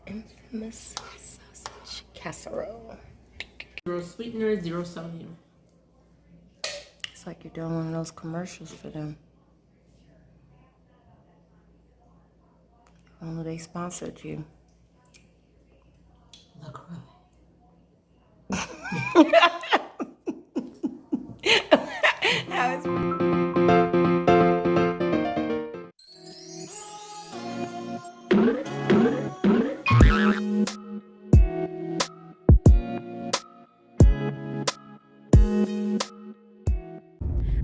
infamous sausage casserole. 0 sweetener, 0 sodium. It's like you're doing one of those commercials for them. If only they sponsored you.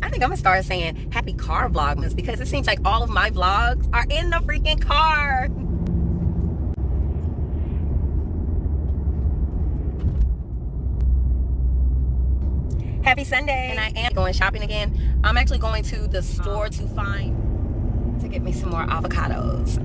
I think I'm gonna start saying happy car vlogmas because it seems like all of my vlogs are in the freaking car. Happy Sunday. And I am going shopping again. I'm actually going to the store to get me some more avocados.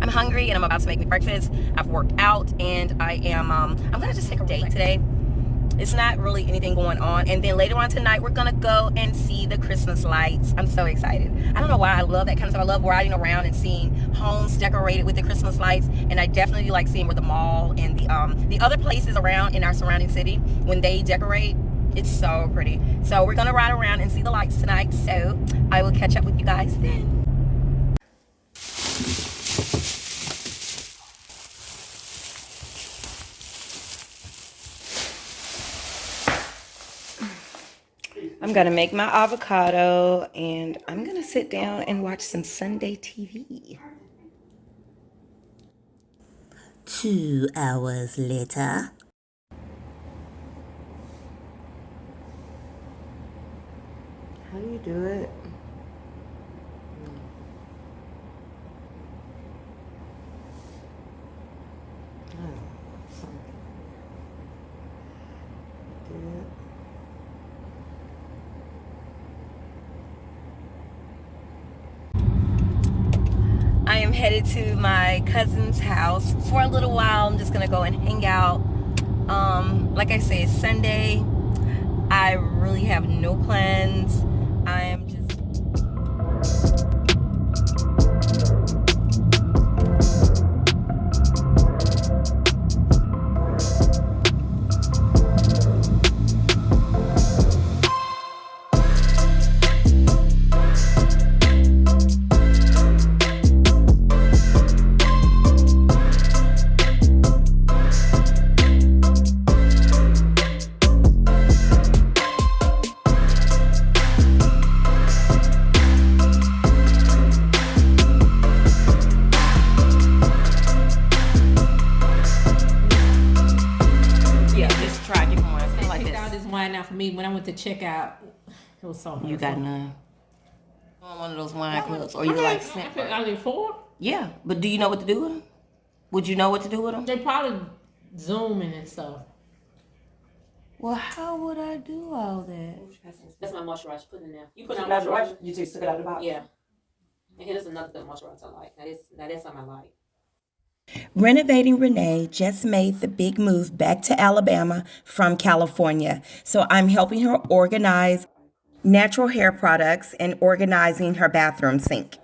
I'm hungry and I'm about to make me breakfast. I've worked out and I am I'm gonna just take a date today. It's not really anything going on, and then later on tonight we're gonna go and see the Christmas lights. I'm so excited. I don't know why I love that kind of stuff. I love riding around and seeing homes decorated with the Christmas lights, and I definitely like seeing where the mall and the other places around in our surrounding city, when they decorate, it's so pretty. So we're gonna ride around and see the lights tonight, so I will catch up with you guys then. I'm gonna make my avocado and I'm gonna sit down and watch some Sunday TV. 2 hours later. How do you do it? I am headed to my cousin's house for a little while. I'm just gonna go and hang out. Like I say, it's Sunday. I really have no plans. I am just For me, when I went to check out, it was so hard. You got none. On one of those wine clubs, or you like snack? I did 4. Yeah, but do you know what to do with them? Would you know what to do with them? They probably zooming and stuff. Well, how would I do all that? That's my moisturizer. Put in there. You put on moisturizer. You just took it out of the box. Yeah. And here's another good moisturizer I like. Now that's something I like. Renovating Renee just made the big move back to Alabama from California. So I'm helping her organize natural hair products and organizing her bathroom sink.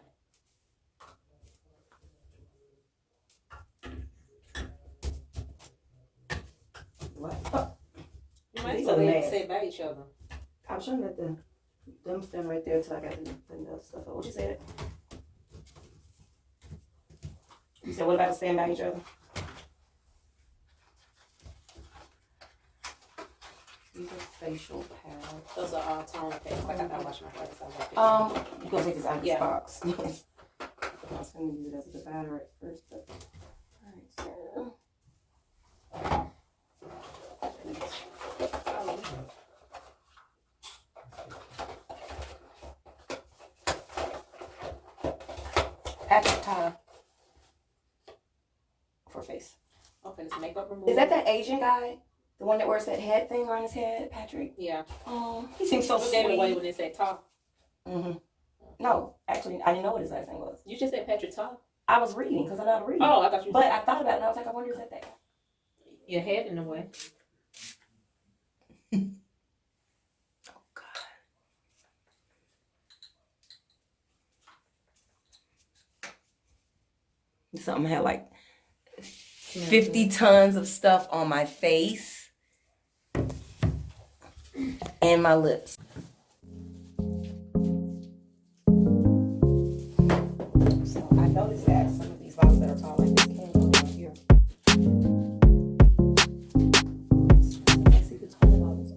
What? You might say by each other. I was trying to let them stand right there until I got the stuff up. What you said? You said what about to stand by each other? These are facial pads. Those are all tone pads. Like I gotta wash my face. You gonna take this out of this box? Yes. I was gonna use it as a divider at first, but all right. Patrick Tyler for face. Okay, this makeup remover. Is that Asian guy? The one that wears that head thing on his head, Patrick? Yeah. Oh, he seems so sweet. Gave it away when they said Top. No, actually, I didn't know what his last name was. You just said Patrick Top? I was reading because I know how to read. Oh, I thought you. But I thought about it and I was like, I wonder if that guy. Your head in the way. Oh God. Something had like 50 tons of stuff on my face and my lips. So I noticed that some of these bottles that are tall like this can go down here. I see the tall bottles.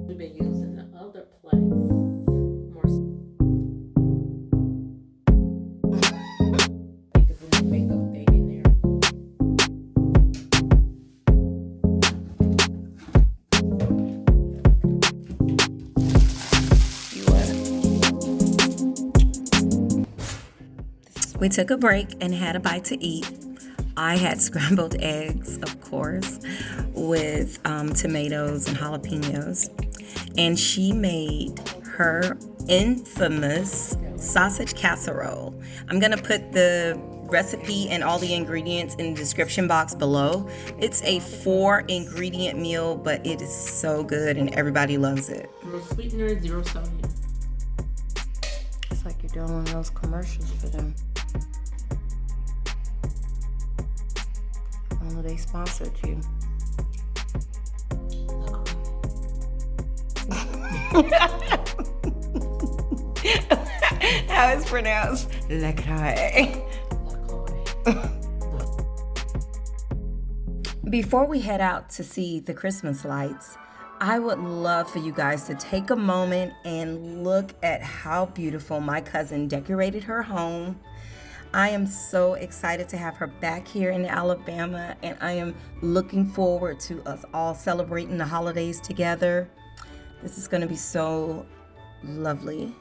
We've been using the other place more. Because of the makeup thing in there. We took a break and had a bite to eat. I had scrambled eggs, of course, with tomatoes and jalapenos. And she made her infamous sausage casserole. I'm gonna put the recipe and all the ingredients in the description box below. It's a 4-ingredient meal, but it is so good and everybody loves it. No sweetener, 0 sodium. It's like you're doing one of those commercials for them. Only they sponsored you. How it's pronounced? LaCroix. Before we head out to see the Christmas lights, I would love for you guys to take a moment and look at how beautiful my cousin decorated her home. I am so excited to have her back here in Alabama, and I am looking forward to us all celebrating the holidays together. This is going to be so lovely.